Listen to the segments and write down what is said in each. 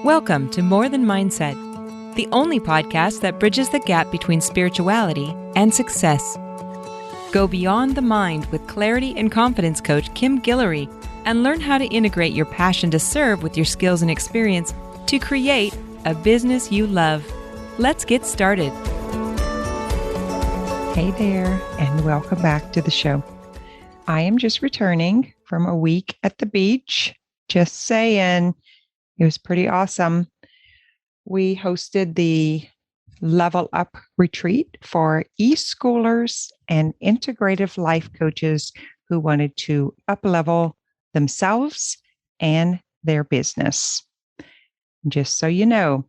Welcome to More Than Mindset, the only podcast that bridges the gap between spirituality and success. Go beyond the mind with clarity and confidence coach Kim Guillory and learn how to integrate your passion to serve with your skills and experience to create a business you love. Let's get started. Hey there, and welcome back to the show. I am just returning from a week at the beach. Just saying, it was pretty awesome. We hosted the Level Up retreat for e-schoolers and integrative life coaches who wanted to up-level themselves and their business. Just so you know,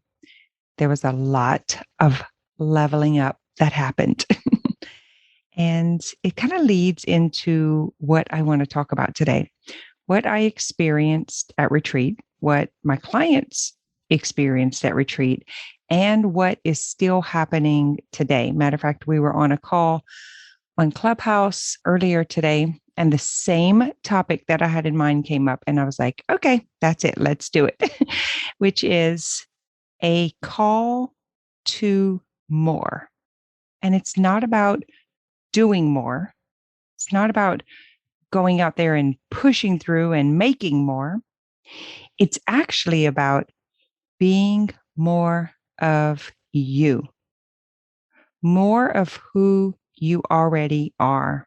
there was a lot of leveling up that happened. And it kind of leads into what I want to talk about today. What I experienced at retreat, what my clients experienced at retreat, and what is still happening today. Matter of fact, we were on a call on Clubhouse earlier today, and the same topic that I had in mind came up. And I was like, okay, that's it. Let's do it, which is a call to more. And it's not about doing more. It's not about going out there and pushing through and making more. It's actually about being more of you, more of who you already are.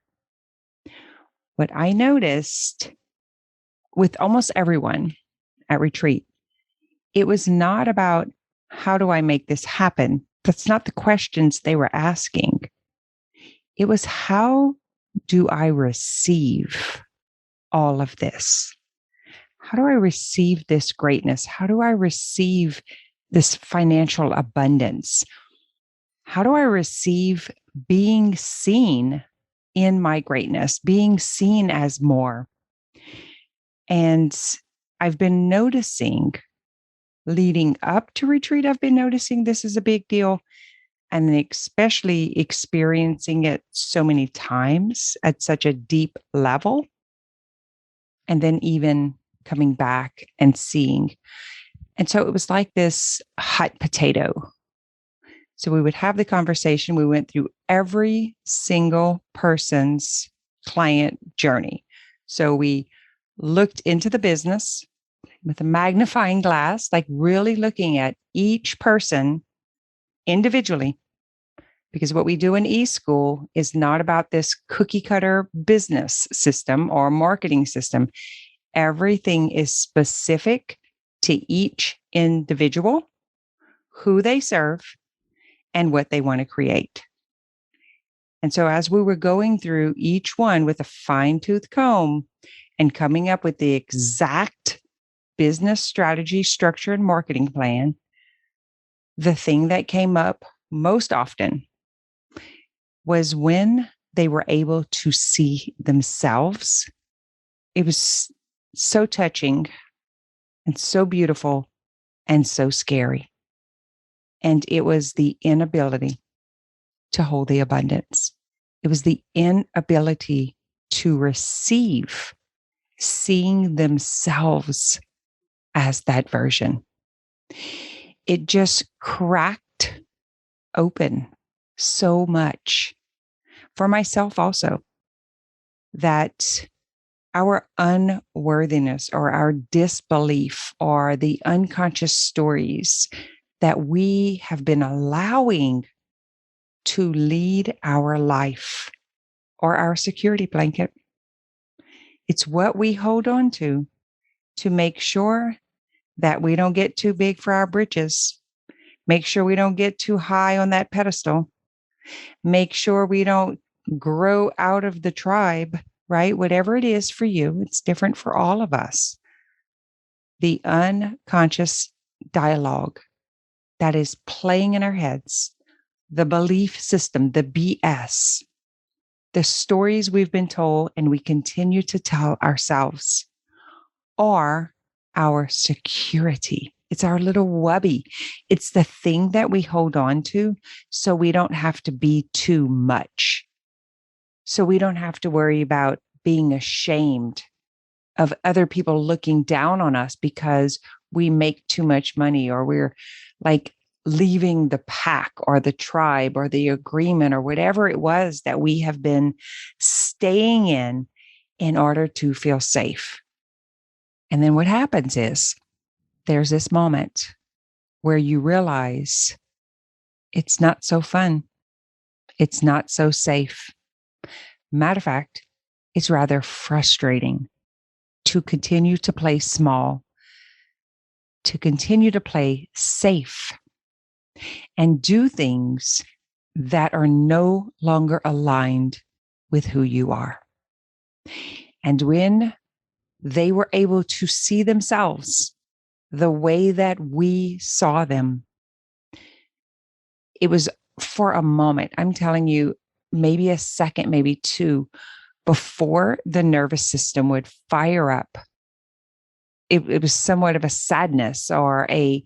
What I noticed with almost everyone at retreat, it was not about how do I make this happen? That's not the questions they were asking. It was how do I receive all of this? How do I receive this greatness? How do I receive this financial abundance? How do I receive being seen in my greatness, being seen as more? And I've been noticing leading up to retreat, I've been noticing this is a big deal. And especially experiencing it so many times at such a deep level. And then even coming back and seeing. And so it was like this hot potato. So we would have the conversation. We went through every single person's client journey. So we looked into the business with a magnifying glass, like really looking at each person individually. Because what we do in eSchool is not about this cookie cutter business system or marketing system. Everything is specific to each individual, who they serve, and what they want to create. And so as we were going through each one with a fine-tooth comb and coming up with the exact business strategy, structure, and marketing plan, the thing that came up most often was when they were able to see themselves. It was so touching and so beautiful and so scary. And it was the inability to hold the abundance. It was the inability to receive, seeing themselves as that version. It just cracked open so much for myself also, that our unworthiness or our disbelief or the unconscious stories that we have been allowing to lead our life or our security blanket. It's what we hold on to make sure that we don't get too big for our britches. Make sure we don't get too high on that pedestal. Make sure we don't grow out of the tribe, right? Whatever it is for you, it's different for all of us. The unconscious dialogue that is playing in our heads, the belief system, the BS, the stories we've been told and we continue to tell ourselves are our security. It's our little wubby. It's the thing that we hold on to so we don't have to be too much. So we don't have to worry about being ashamed of other people looking down on us because we make too much money, or we're like leaving the pack or the tribe or the agreement or whatever it was that we have been staying in order to feel safe. And then what happens is there's this moment where you realize it's not so fun. It's not so safe. Matter of fact, it's rather frustrating to continue to play small, to continue to play safe, and do things that are no longer aligned with who you are. And when they were able to see themselves the way that we saw them, it was for a moment, I'm telling you, maybe a second, maybe two, before the nervous system would fire up. It was somewhat of a sadness or a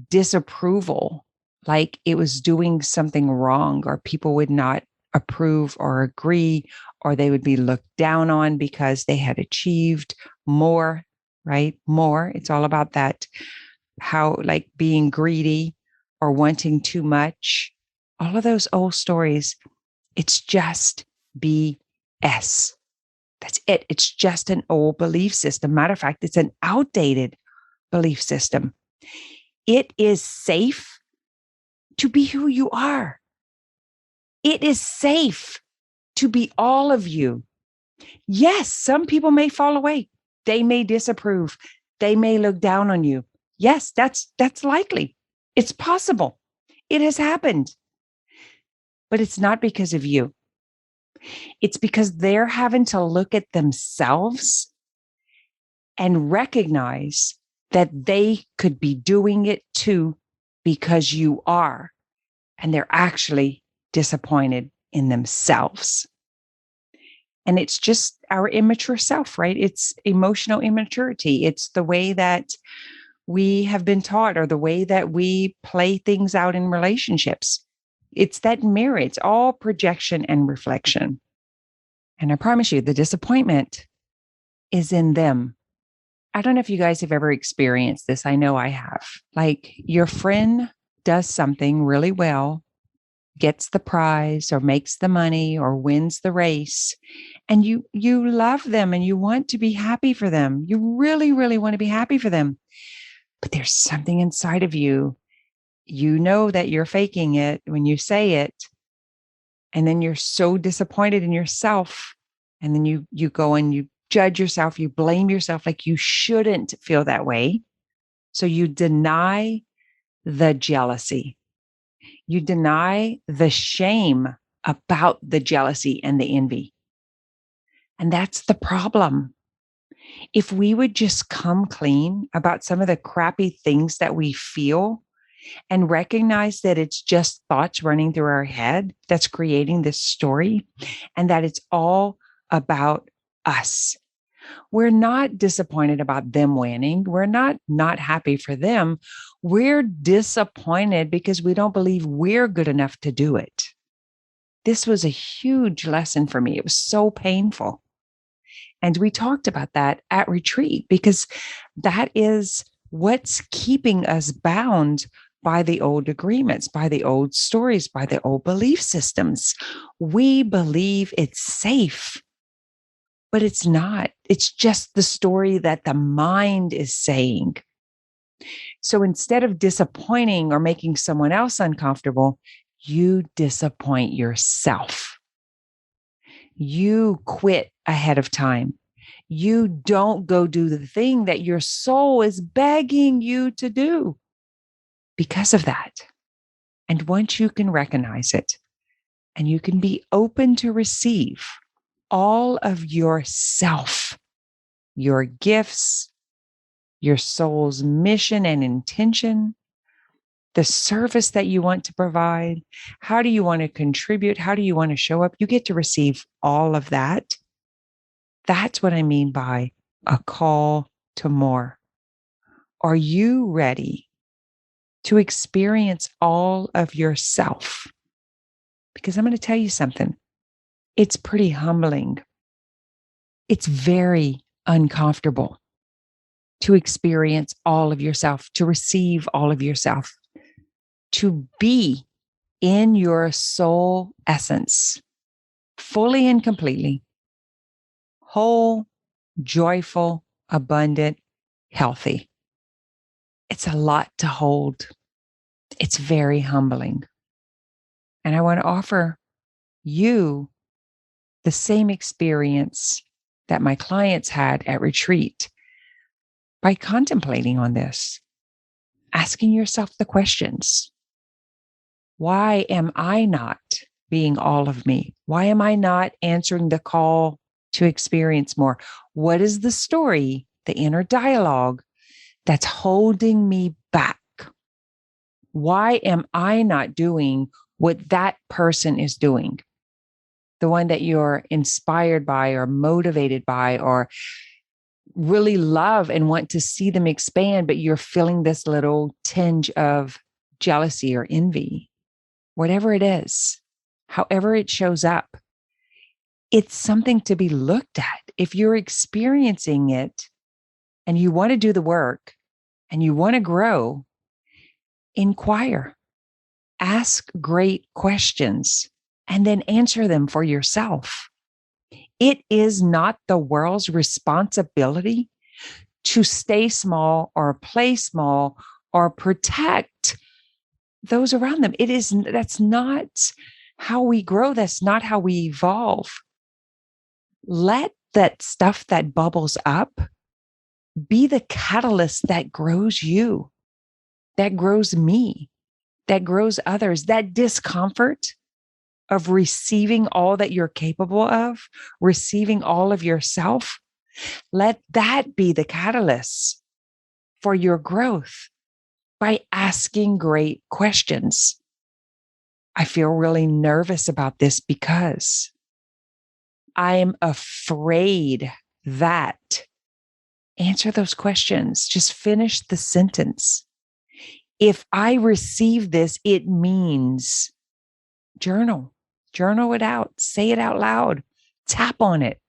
disapproval, like it was doing something wrong, or people would not approve or agree, or they would be looked down on because they had achieved more, right? More. It's all about that, how like being greedy or wanting too much. All of those old stories, it's just BS. That's it. It's just an old belief system. Matter of fact, it's an outdated belief system. It is safe to be who you are. It is safe to be all of you. Yes, some people may fall away. They may disapprove. They may look down on you. Yes, that's likely. It's possible. It has happened. But it's not because of you. It's because they're having to look at themselves and recognize that they could be doing it too because you are. And they're actually disappointed in themselves. And it's just our immature self, right? It's emotional immaturity. It's the way that we have been taught, or the way that we play things out in relationships. It's that mirror. It's all projection and reflection. And I promise you, the disappointment is in them. I don't know if you guys have ever experienced this. I know I have. Like your friend does something really well, gets the prize or makes the money or wins the race, and you love them and you want to be happy for them. You really, really want to be happy for them. But there's something inside of you. You know that you're faking it when you say it. And then you're so disappointed in yourself. And then you go and you judge yourself, you blame yourself, like you shouldn't feel that way. So you deny the jealousy. You deny the shame about the jealousy and the envy. And that's the problem. If we would just come clean about some of the crappy things that we feel and recognize that it's just thoughts running through our head that's creating this story, and that it's all about us. We're not disappointed about them winning. We're not happy for them. We're disappointed because we don't believe we're good enough to do it. This was a huge lesson for me. It was so painful. And we talked about that at retreat, because that is what's keeping us bound by the old agreements, by the old stories, by the old belief systems. We believe it's safe, but it's not. It's just the story that the mind is saying. So instead of disappointing or making someone else uncomfortable, you disappoint yourself. You quit ahead of time. You don't go do the thing that your soul is begging you to do because of that. And once you can recognize it and you can be open to receive all of yourself, your gifts, your soul's mission and intention, the service that you want to provide, how do you want to contribute? How do you want to show up? You get to receive all of that. That's what I mean by a call to more. Are you ready to experience all of yourself? Because I'm going to tell you something. It's pretty humbling. It's very uncomfortable. to experience all of yourself, to receive all of yourself, to be in your soul essence, fully and completely, whole, joyful, abundant, healthy. It's a lot to hold. It's very humbling. And I want to offer you the same experience that my clients had at retreat by contemplating on this, asking yourself the questions. Why am I not being all of me? Why am I not answering the call to experience more? What is the story, the inner dialogue that's holding me back? Why am I not doing what that person is doing? The one that you're inspired by or motivated by or really love and want to see them expand, but you're feeling this little tinge of jealousy or envy, whatever it is, however it shows up, it's something to be looked at. If you're experiencing it and you want to do the work and you want to grow, inquire, ask great questions, and then answer them for yourself. It is not the world's responsibility to stay small or play small or protect those around them. That's not how we grow. That's not how we evolve. Let that stuff that bubbles up be the catalyst that grows you, that grows me, that grows others. That discomfort of receiving all that you're capable of, receiving all of yourself, let that be the catalyst for your growth by asking great questions. I feel really nervous about this because I'm afraid that. Answer those questions. Just finish the sentence. If I receive this, it means journal it out, say it out loud, tap on it,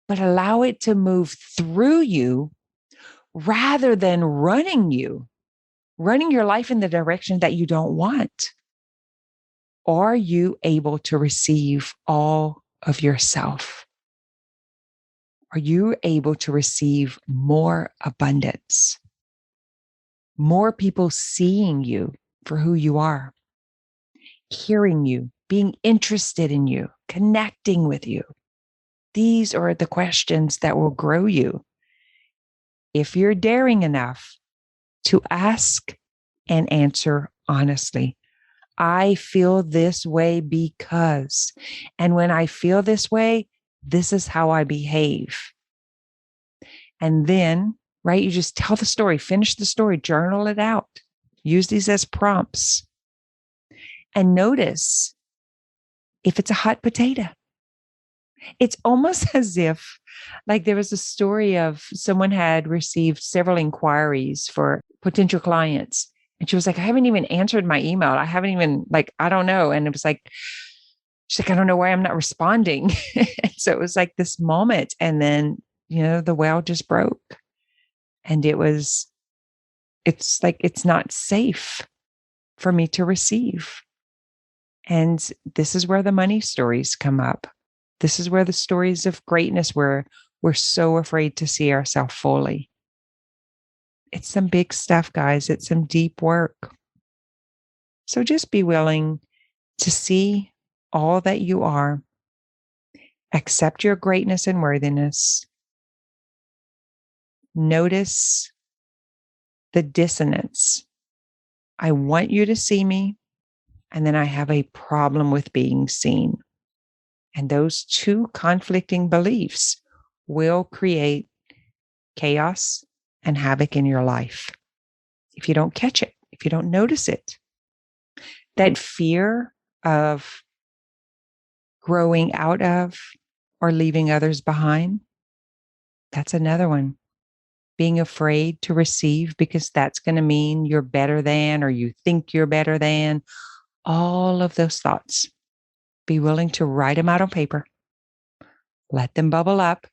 but allow it to move through you rather than running your life in the direction that you don't want. Are you able to receive all of yourself? Are you able to receive more abundance? More people seeing you for who you are, hearing you, being interested in you, connecting with you. These are the questions that will grow you. If you're daring enough to ask and answer honestly, I feel this way because, and when I feel this way, this is how I behave. And then, right, you just tell the story, finish the story, journal it out, use these as prompts, and notice if it's a hot potato. It's almost as if, like, there was a story of someone had received several inquiries for potential clients. And she was like, I haven't even answered my email. I haven't even, I don't know. And it was like, she's like, I don't know why I'm not responding. So it was like this moment. And then, the well just broke. And it's like, it's not safe for me to receive. And this is where the money stories come up. This is where the stories of greatness, where we're so afraid to see ourselves fully. It's some big stuff, guys. It's some deep work. So just be willing to see all that you are. Accept your greatness and worthiness. Notice the dissonance. I want you to see me, and then I have a problem with being seen. And those two conflicting beliefs will create chaos and havoc in your life if you don't catch it, if you don't notice it. That fear of growing out of or leaving others behind, that's another one. Being afraid to receive because that's going to mean you're better than, or you think you're better than. All of those thoughts. Be willing to write them out on paper. Let them bubble up.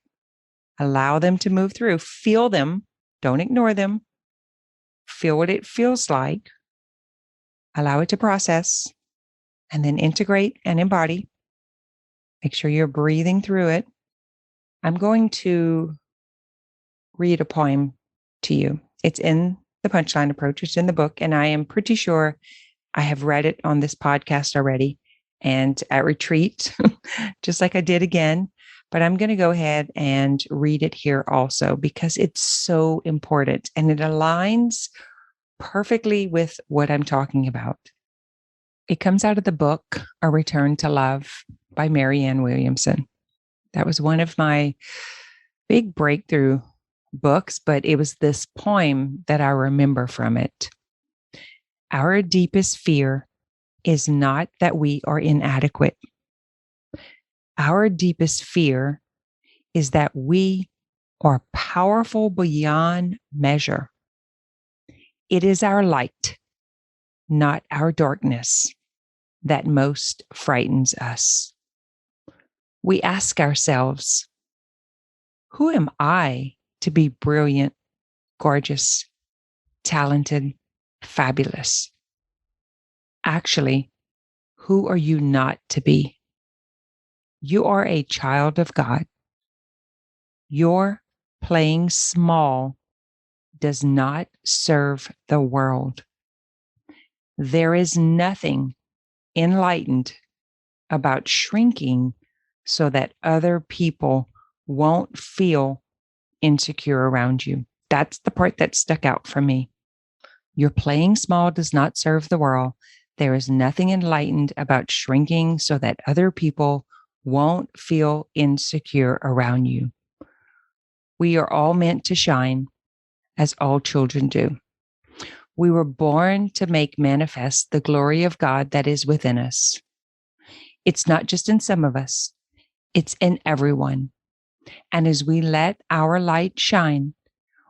Allow them to move through. Feel them. Don't ignore them. Feel what it feels like. Allow it to process, and then integrate and embody. Make sure you're breathing through it. I'm going to read a poem to you. It's in the Punchline Approach. It's in the book, and I am pretty sure I have read it on this podcast already and at retreat, just like I did again. But I'm going to go ahead and read it here also because it's so important and it aligns perfectly with what I'm talking about. It comes out of the book, A Return to Love by Marianne Williamson. That was one of my big breakthrough books, but it was this poem that I remember from it. Our deepest fear is not that we are inadequate. Our deepest fear is that we are powerful beyond measure. It is our light, not our darkness, that most frightens us. We ask ourselves, who am I to be brilliant, gorgeous, talented, fabulous? Actually, who are you not to be? You are a child of God. Your playing small does not serve the world. There is nothing enlightened about shrinking so that other people won't feel insecure around you. That's the part that stuck out for me. Your playing small does not serve the world. There is nothing enlightened about shrinking so that other people won't feel insecure around you. We are all meant to shine, as all children do. We were born to make manifest the glory of God that is within us. It's not just in some of us, it's in everyone. And as we let our light shine,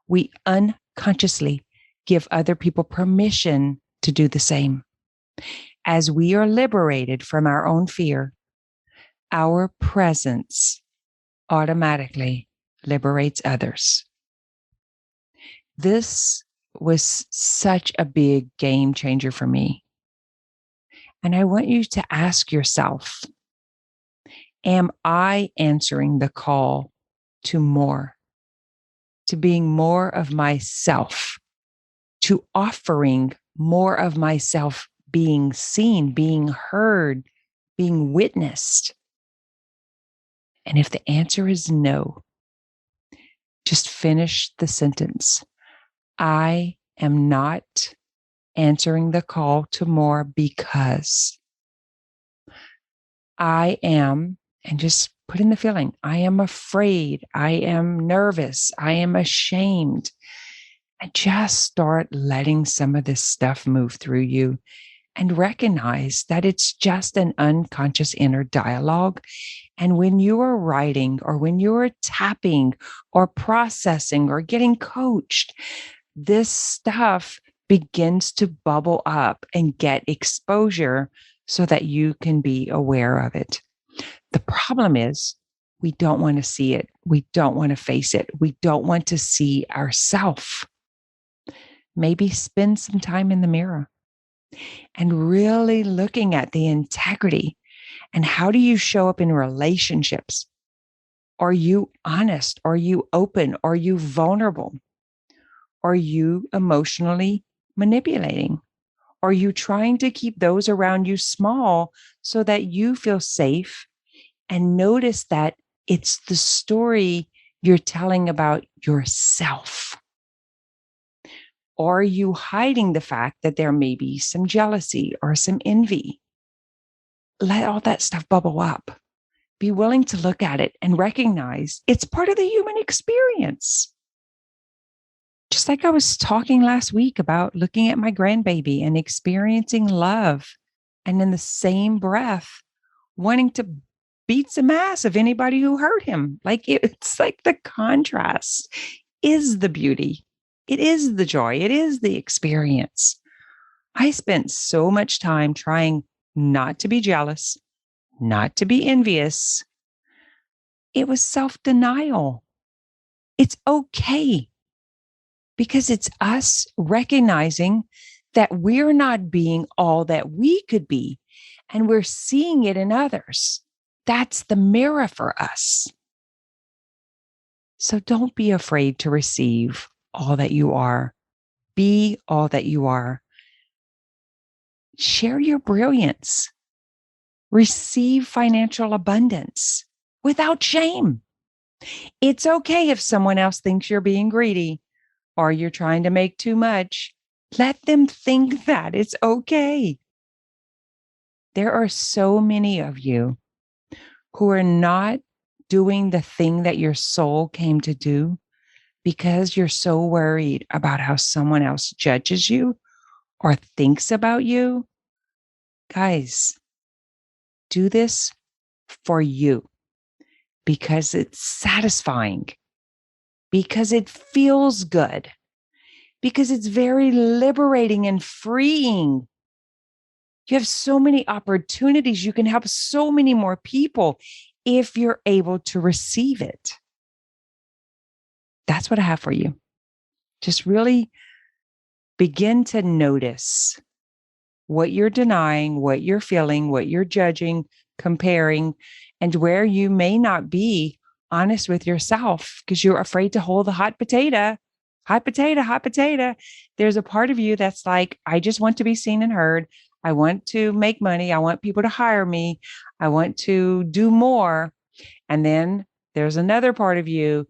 we unconsciously give other people permission to do the same. As we are liberated from our own fear, our presence automatically liberates others. This was such a big game changer for me. And I want you to ask yourself, am I answering the call to more, to being more of myself, to offering more of myself, being seen, being heard, being witnessed? And if the answer is no, just finish the sentence. I am not answering the call to more because I am, and just put in the feeling, I am afraid, I am nervous, I am ashamed. And just start letting some of this stuff move through you and recognize that it's just an unconscious inner dialogue. And when you are writing or when you are tapping or processing or getting coached, this stuff begins to bubble up and get exposure so that you can be aware of it. The problem is we don't want to see it. We don't want to face it. We don't want to see ourselves. Maybe spend some time in the mirror and really looking at the integrity and how do you show up in relationships? Are you honest? Are you open? Are you vulnerable? Are you emotionally manipulating? Are you trying to keep those around you small so that you feel safe? And notice that it's the story you're telling about yourself. Are you hiding the fact that there may be some jealousy or some envy? Let all that stuff bubble up. Be willing to look at it and recognize it's part of the human experience. Just like I was talking last week about looking at my grandbaby and experiencing love, and in the same breath, wanting to beat some ass of anybody who hurt him. It's like the contrast is the beauty. It is the joy. It is the experience. I spent so much time trying not to be jealous, not to be envious. It was self-denial. It's okay because it's us recognizing that we're not being all that we could be, and we're seeing it in others. That's the mirror for us. So don't be afraid to receive all that you are. Be all that you are. Share your brilliance. Receive financial abundance without shame. It's okay if someone else thinks you're being greedy or you're trying to make too much. Let them think that. It's okay. There are so many of you who are not doing the thing that your soul came to do because you're so worried about how someone else judges you or thinks about you. Guys, do this for you because it's satisfying, because it feels good, because it's very liberating and freeing. You have so many opportunities. You can help so many more people if you're able to receive it. That's what I have for you. Just really begin to notice what you're denying, what you're feeling, what you're judging, comparing, and where you may not be honest with yourself because you're afraid to hold the hot potato. Hot potato, hot potato. There's a part of you that's like, I just want to be seen and heard. I want to make money. I want people to hire me. I want to do more. And then there's another part of you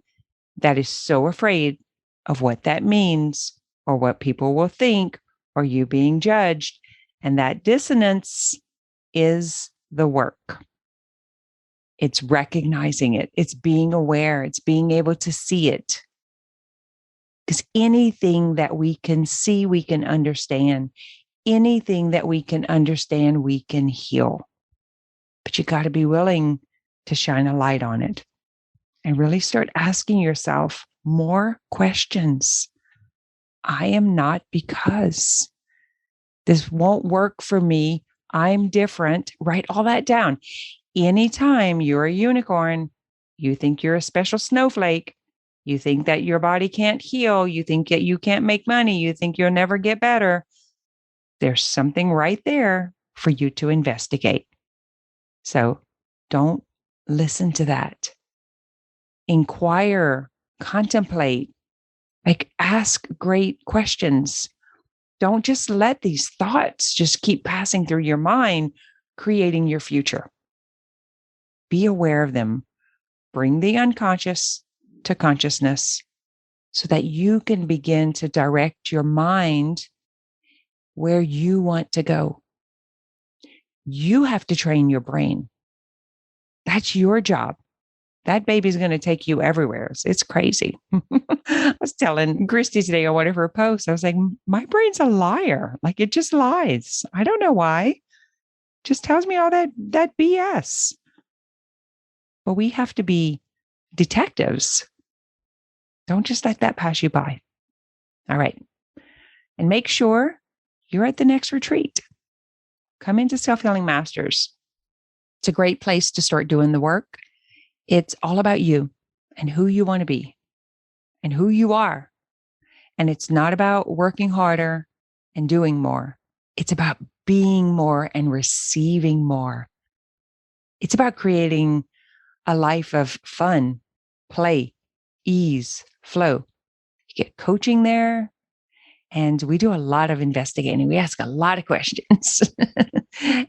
that is so afraid of what that means or what people will think or you being judged. And that dissonance is the work. It's recognizing it. It's being aware. It's being able to see it. Because anything that we can see, we can understand. Anything that we can understand, we can heal. But you got to be willing to shine a light on it and really start asking yourself more questions. I am not because this won't work for me. I'm different. Write all that down. Anytime you're a unicorn, you think you're a special snowflake, you think that your body can't heal, you think that you can't make money, you think you'll never get better, there's something right there for you to investigate. So don't listen to that. Inquire, contemplate, ask great questions. Don't just let these thoughts just keep passing through your mind, creating your future. Be aware of them. Bring the unconscious to consciousness so that you can begin to direct your mind where you want to go. You have to train your brain. That's your job. That baby's going to take you everywhere. It's crazy. I was telling Christy today on one of her posts, I was like, my brain's a liar. Like it just lies. I don't know why. Just tells me all that BS. But we have to be detectives. Don't just let that pass you by. All right. And make sure you're at the next retreat. Come into Self-Healing Masters. It's a great place to start doing the work. It's all about you and who you want to be and who you are. And it's not about working harder and doing more. It's about being more and receiving more. It's about creating a life of fun, play, ease, flow. You get coaching there. And we do a lot of investigating. We ask a lot of questions.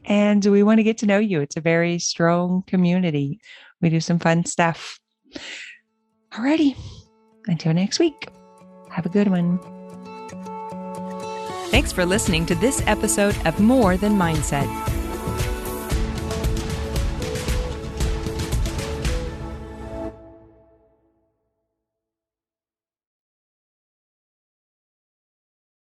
And we want to get to know you. It's a very strong community. We do some fun stuff. Alrighty. Until next week. Have a good one. Thanks for listening to this episode of More Than Mindset.